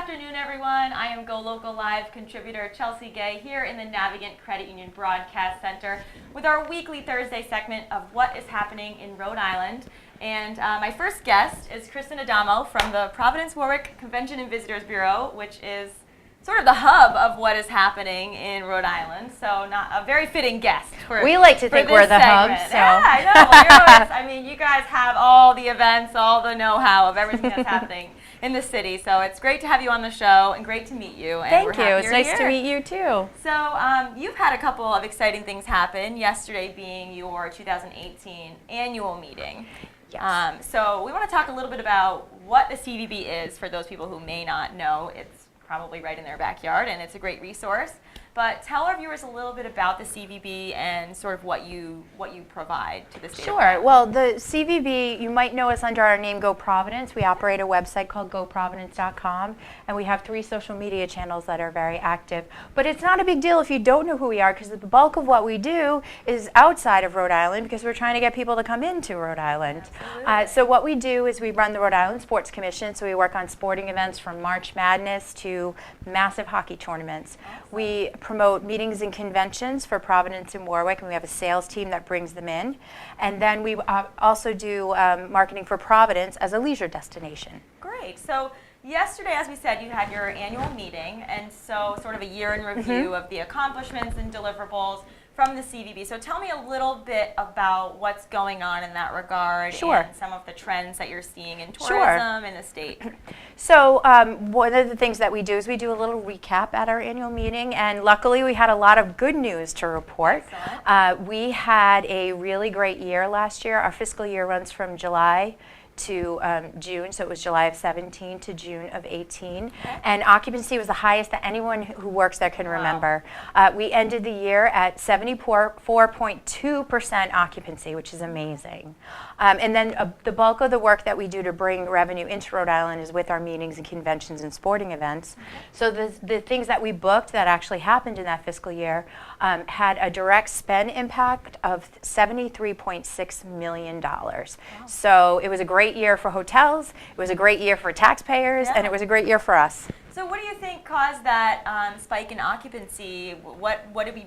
afternoon, everyone. I am GoLocal Live contributor Chelsea Gay here in the Navigant Credit Union Broadcast Center with our weekly Thursday segment of what is happening in Rhode Island. And my first guest is Kristen Adamomp from the Providence Warwick Convention and Visitors Bureau, which is sort of the hub of what is happening in Rhode Island. So not a very fitting guest for We like to think we're the hub. So. Yeah, I know. Well, you're always, I mean, you guys have all the events, all the know-how of everything that's happening in the city. So it's great to have you on the show and great to meet you. And Thank you. It's nice to meet you too. So you've had a couple of exciting things happen, yesterday being your 2018 annual meeting. Yes. So we want to talk a little bit about what the CVB is for those people who may not know. It's probably right in their backyard, and it's a great resource. But tell our viewers a little bit about the CVB and sort of what you provide to the state. Sure. Well, the CVB, you might know us under our name Go Providence. We operate a website called goprovidence.com, and we have 3 social media channels that are very active. But it's not a big deal if you don't know who we are, because the bulk of what we do is outside of Rhode Island, because we're trying to get people to come into Rhode Island. So what we do is we run the Rhode Island Sports Commission, so we work on sporting events from March Madness to massive hockey tournaments. Awesome. We promote meetings and conventions for Providence and Warwick, and we have a sales team that brings them in. And then we also do marketing for Providence as a leisure destination. Great. So yesterday, as we said, you had your annual meeting, and so sort of a year in review of the accomplishments and deliverables from the CVB. So tell me a little bit about what's going on in that regard. Sure. And some of the trends that you're seeing in tourism in the state. So one of the things that we do is we do a little recap at our annual meeting, and luckily we had a lot of good news to report. We had a really great year last year. Our fiscal year runs from July to June, so it was July of 17 to June of 18, and occupancy was the highest that anyone who works there can remember. We ended the year at 74.2% occupancy, which is amazing. And then the bulk of the work that we do to bring revenue into Rhode Island is with our meetings and conventions and sporting events. So the things that we booked that actually happened in that fiscal year had a direct spend impact of $73.6 million. Wow. So it was a great year for hotels, it was a great year for taxpayers, and it was a great year for us. So what do you think caused that spike in occupancy? What did you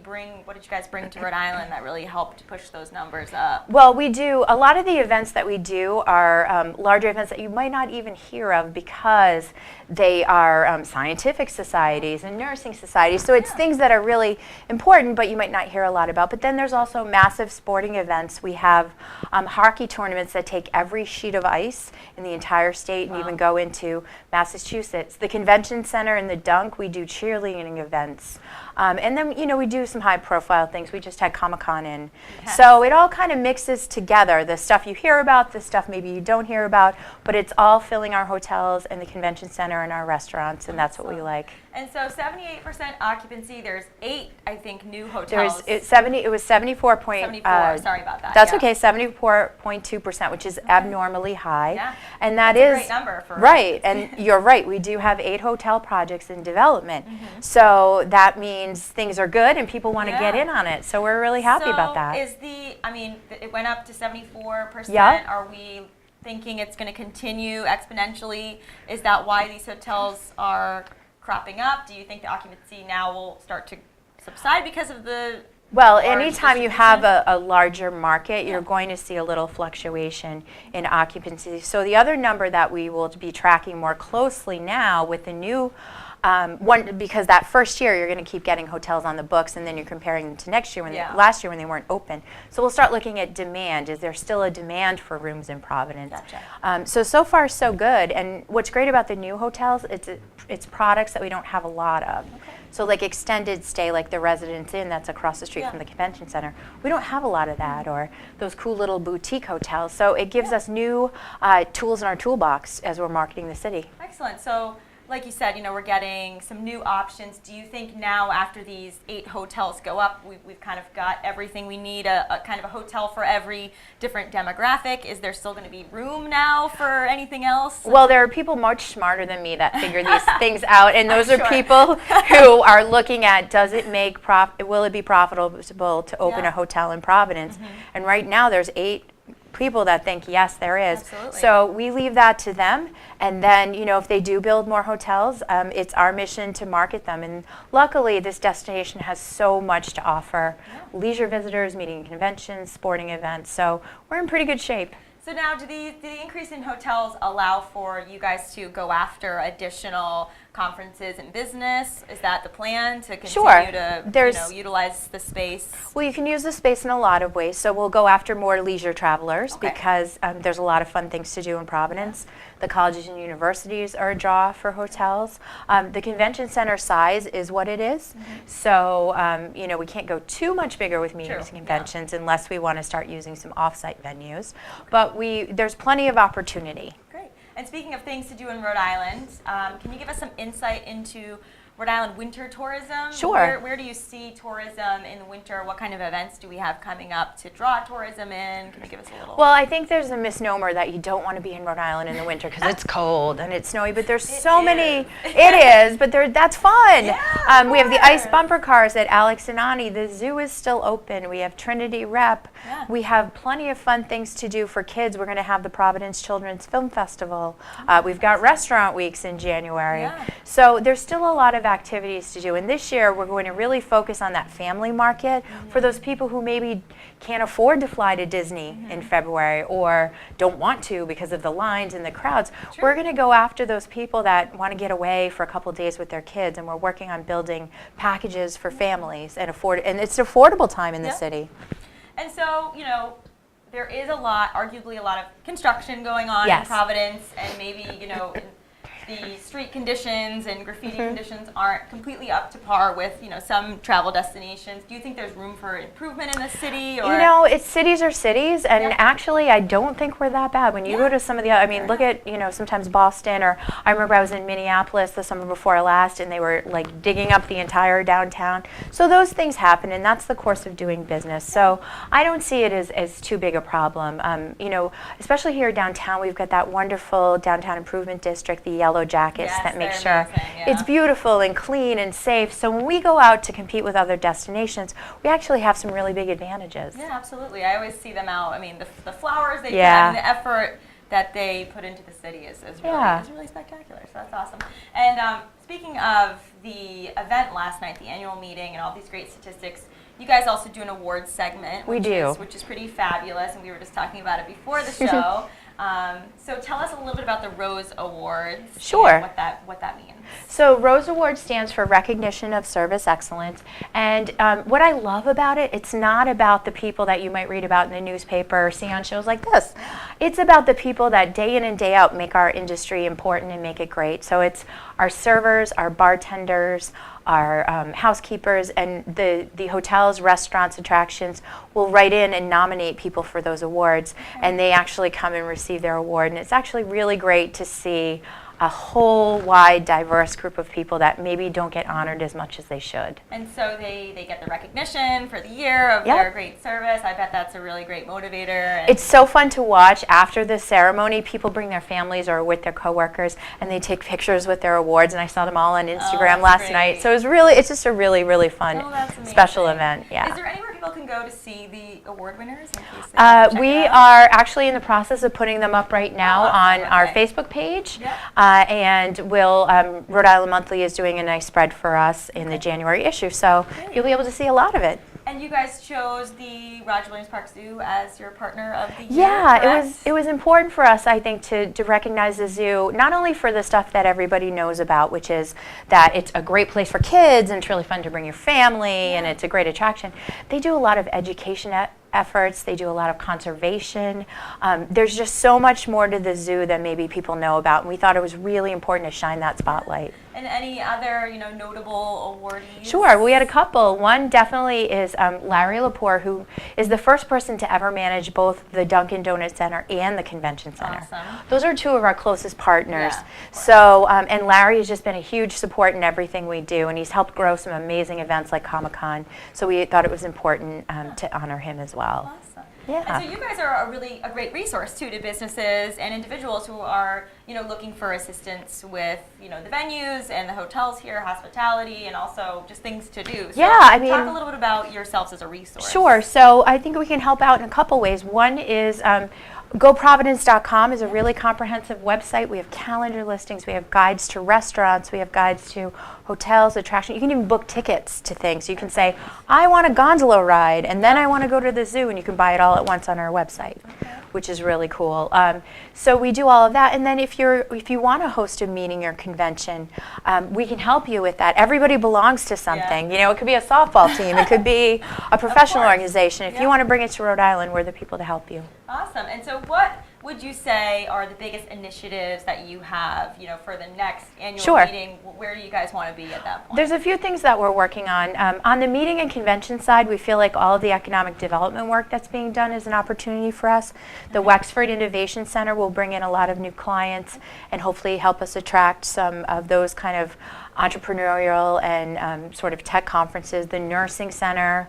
guys bring to Rhode Island that really helped push those numbers up? Well, we do, a lot of the events that we do are larger events that you might not even hear of because they are scientific societies and nursing societies. So it's things that are really important, but you might not hear a lot about. But then there's also massive sporting events. We have hockey tournaments that take every sheet of ice in the entire state and even go into Massachusetts. The convention center and the Dunk, we do cheerleading events. And then, we do some high-profile things. We just had Comic-Con in. Yes. So it all kind of mixes together, the stuff you hear about, the stuff maybe you don't hear about, but it's all filling our hotels and the convention center and our restaurants, and that's what we like. And so 78% occupancy, there's 8, I think, new hotels. It was 74 point... 74, sorry about that. That's okay, 74.2%, which is abnormally high. Yeah. And that's a great number for right, and you're right, we do have 8 hotel projects in development. So that means things are good and people want to get in on it. So we're really happy about that. It went up to 74%. Yeah. Are we thinking it's going to continue exponentially? Is that why these hotels are cropping up? Do you think the occupancy now will start to subside because of the... Well, anytime you have a larger market, you're going to see a little fluctuation in occupancy. So the other number that we will be tracking more closely now with the new one, because that first year you're going to keep getting hotels on the books, and then you're comparing them to next year, last year when they weren't open. So we'll start looking at demand. Is there still a demand for rooms in Providence? Gotcha. So far so good. And what's great about the new hotels, it's products that we don't have a lot of. Okay. So like extended stay, like the Residence Inn that's across the street from the convention center. We don't have a lot of that, or those cool little boutique hotels. So it gives us new tools in our toolbox as we're marketing the city. Excellent. So like you said, we're getting some new options. Do you think now, after these 8 hotels go up, we've kind of got everything we need, a kind of a hotel for every different demographic? Is there still going to be room now for anything else? Well, there are people much smarter than me that figure these things out, and those are people who are looking at, will it be profitable to open a hotel in Providence? And right now there's 8 people that think, yes, there is. Absolutely. So we leave that to them. And then, if they do build more hotels, it's our mission to market them. And luckily, this destination has so much to offer. Yeah. Leisure visitors, meeting conventions, sporting events. So we're in pretty good shape. So now, do the increase in hotels allow for you guys to go after additional conferences and business? Is that the plan, to continue to utilize the space? Well, you can use the space in a lot of ways. So we'll go after more leisure travelers because there's a lot of fun things to do in Providence. The colleges and universities are a draw for hotels. The convention center size is what it is. So, we can't go too much bigger with meetings and conventions unless we want to start using some off-site venues. But there's plenty of opportunity. Great. And speaking of things to do in Rhode Island, can you give us some insight into Rhode Island winter tourism? Sure. Where do you see tourism in the winter? What kind of events do we have coming up to draw tourism in? Can you give us a little? Well, I think there's a misnomer that you don't want to be in Rhode Island in the winter because it's cold and it's snowy, but there's so many. It is, but that's fun. Yeah, we have the ice bumper cars at Alex and Ani. The zoo is still open. We have Trinity Rep. Yeah. We have plenty of fun things to do for kids. We're going to have the Providence Children's Film Festival. We've got restaurant weeks in January. Yeah. So there's still a lot of activities to do. And this year, we're going to really focus on that family market for those people who maybe can't afford to fly to Disney in February or don't want to because of the lines and the crowds. Sure. We're going to go after those people that want to get away for a couple of days with their kids, and we're working on building packages for families and it's an affordable time in the city. And so, there is arguably a lot of construction going on in Providence, and maybe, the street conditions and graffiti conditions aren't completely up to par with, some travel destinations. Do you think there's room for improvement in the city? Or? It's cities are cities, and actually I don't think we're that bad. When you go to some of the, look at, sometimes Boston, or I remember I was in Minneapolis the summer before last, and they were like digging up the entire downtown. So those things happen, and that's the course of doing business. So I don't see it as too big a problem. Especially here downtown, we've got that wonderful downtown improvement district, the Yellow Jackets, that make sure it's beautiful and clean and safe. So when we go out to compete with other destinations, we actually have some really big advantages. Yeah, absolutely. I always see them out. The flowers they put and the effort that they put into the city is really spectacular. So that's awesome. And speaking of the event last night, the annual meeting, and all these great statistics, you guys also do an awards segment. Which is pretty fabulous, and we were just talking about it before the show. So tell us a little bit about the Rose Awards. Sure. And what that means. So Rose Award stands for Recognition of Service Excellence. And what I love about it, it's not about the people that you might read about in the newspaper or see on shows like this. It's about the people that day in and day out make our industry important and make it great. So it's our servers, our bartenders, our housekeepers, and the hotels, restaurants, attractions will write in and nominate people for those awards, and they actually come and receive their award. And it's actually really great to see a whole wide, diverse group of people that maybe don't get honored as much as they should. And so they get the recognition for the year of their great service. I bet that's a really great motivator. It's so fun to watch. After the ceremony, people bring their families or with their coworkers, and they take pictures with their awards, and I saw them all on Instagram last night. So it's just a really, really fun, special event. Yeah. Is there anywhere people can go to see the award winners? We are actually in the process of putting them up right now on our Facebook page. And Rhode Island Monthly is doing a nice spread for us in the January issue, so you'll be able to see a lot of it. And you guys chose the Roger Williams Park Zoo as your partner of the year. Yeah, it was important for us, I think, to recognize the zoo, not only for the stuff that everybody knows about, which is that it's a great place for kids and it's really fun to bring your family and it's a great attraction. They do a lot of education efforts. They do a lot of conservation. There's just so much more to the zoo than maybe people know about, and we thought it was really important to shine that spotlight. And any other, notable awardees? Sure, we had a couple. One definitely is Larry Lepore, who is the first person to ever manage both the Dunkin' Donuts Center and the Convention Center. Awesome. Those are two of our closest partners. Yeah, so, and Larry has just been a huge support in everything we do, and he's helped grow some amazing events like Comic-Con. So we thought it was important to honor him as well. Awesome. Yeah. And so you guys are a great resource too to businesses and individuals who are, looking for assistance with, the venues and the hotels here, hospitality, and also just things to do. So Yeah, I mean, talk a little bit about yourselves as a resource. Sure. So I think we can help out in a couple ways. One is GoProvidence.com is a really comprehensive website. We have calendar listings. We have guides to restaurants. We have guides to hotels, attractions. You can even book tickets to things. You can say, I want a gondola ride, and then I want to go to the zoo, and you can buy it all at once on our website, which is really cool. So we do all of that. And then if you want to host a meeting or convention, we can help you with that. Everybody belongs to something. Yeah. It could be a softball team. It could be a professional organization. If you want to bring it to Rhode Island, we're the people to help you. Awesome. And so what would you say are the biggest initiatives that you have, for the next annual meeting? Where do you guys want to be at that point? There's a few things that we're working on. On the meeting and convention side, we feel like all of the economic development work that's being done is an opportunity for us. The Wexford Innovation Center will bring in a lot of new clients and hopefully help us attract some of those kind of entrepreneurial and sort of tech conferences. The nursing center,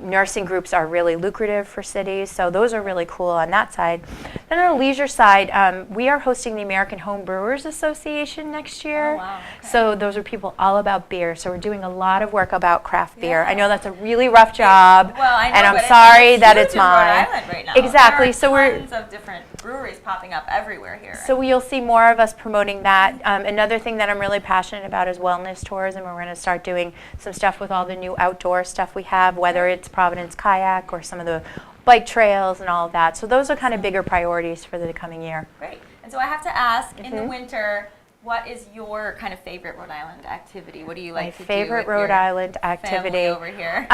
nursing groups are really lucrative for cities, so those are really cool on that side. Then on the leisure side, we are hosting the American Home Brewers Association next year. Oh, wow. Okay. So those are people all about beer, so we're doing a lot of work about craft beer. I know that's a really rough job, well, I know, and I'm but sorry that huge it's in Rhode mine. Island right now. Exactly. There So are we're tons of different breweries popping up everywhere here. So you'll see more of us promoting that. Another thing that I'm really passionate about is wellness tourism. We're going to start doing some stuff with all the new outdoor stuff we have, whether it's Providence Kayak or some of the bike trails and all of that. So those are kind of bigger priorities for the coming year. Great. And so I have to ask, in the winter, what is your kind of favorite Rhode Island activity? What do you like to do? My favorite with Rhode your Island activity family over here?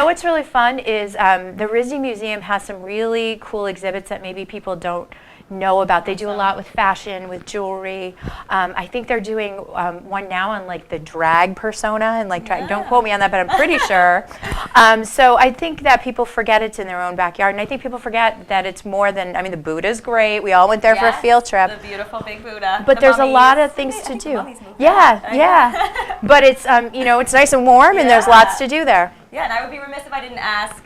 What's really fun is the RISD Museum has some really cool exhibits that maybe people don't know about. They do a lot with fashion, with jewelry. I think they're doing one now on like the drag persona and like don't quote me on that, but I'm pretty sure. So I think that people forget it's in their own backyard, and I think people forget that it's more than. I mean, the Buddha's great. We all went there for a field trip. The beautiful big Buddha. But there's a lot of things to do. Yeah. But it's it's nice and warm, and there's lots to do there. Yeah, and I would be remiss if I didn't ask.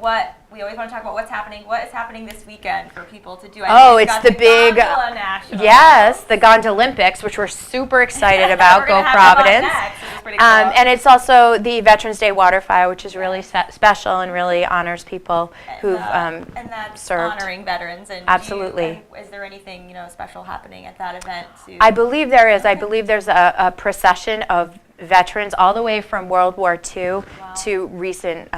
What we always want to talk about what's happening. What is happening this weekend for people to do? It's the big Gondola National. Yes, the Gondolympics, which we're super excited about. Go Providence! Pretty cool. And it's also the Veterans Day Water Fire, which is really special and really honors people who've and that's served. Honoring veterans. And absolutely. Is there anything special happening at that event? I believe there is. I believe there's a procession of veterans all the way from World War II to recent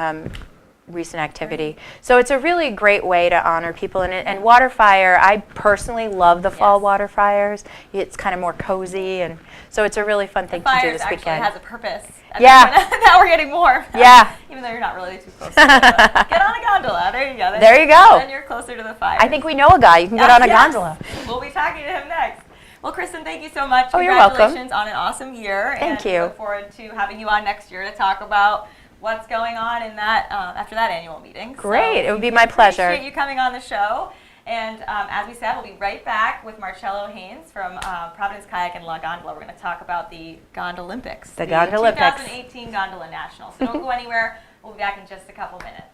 activity. So it's a really great way to honor people. And water fire, I personally love the fall water fires. It's kind of more cozy, and so it's a really fun thing to do this weekend. Actually has a purpose. Now we're getting more. Yeah. Even though you're not really too close to it. Get on a gondola. There you go. There you go. Then you're closer to the fire. I think we know a guy. You can get on a gondola. We'll be talking to him next. Well, Kristen, thank you so much. Oh, you're welcome. Congratulations on an awesome year. Thank you. We look forward to having you on next year to talk about what's going on in that after that annual meeting. Great. It would be my pleasure. Appreciate you coming on the show. And as we said, we'll be right back with Marcello Haynes from Providence Kayak and La Gondola. We're going to talk about the Gondolympics. The Gondolympics. 2018 Gondola Nationals. So don't go anywhere. We'll be back in just a couple minutes.